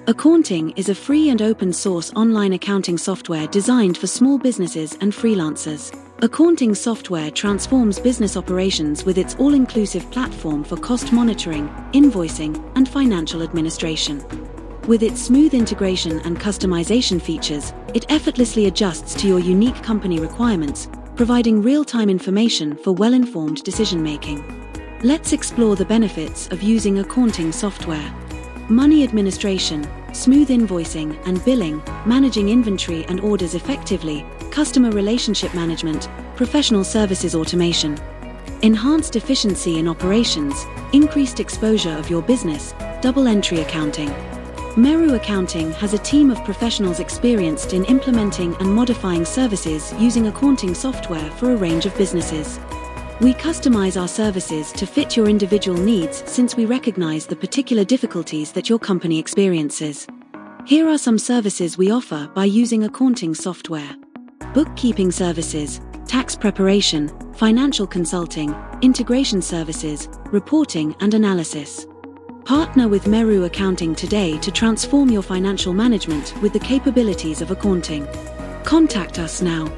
Akaunting is a free and open-source online accounting software designed for small businesses and freelancers. Akaunting software transforms business operations with its all-inclusive platform for cost monitoring, invoicing, and financial administration. With its smooth integration and customization features, it effortlessly adjusts to your unique company requirements, providing real-time information for well-informed decision-making. Let's explore the benefits of using Akaunting software. Money administration, smooth invoicing and billing, managing inventory and orders effectively, customer relationship management, professional services automation. Enhanced efficiency in operations, increased exposure of your business, double entry accounting. Meru Accounting has a team of professionals experienced in implementing and modifying services using Akaunting software for a range of businesses. We customize our services to fit your individual needs since we recognize the particular difficulties that your company experiences. Here are some services we offer by using Akaunting software. Bookkeeping services, tax preparation, financial consulting, integration services, reporting and analysis. Partner with Meru Accounting today to transform your financial management with the capabilities of Akaunting. Contact us now.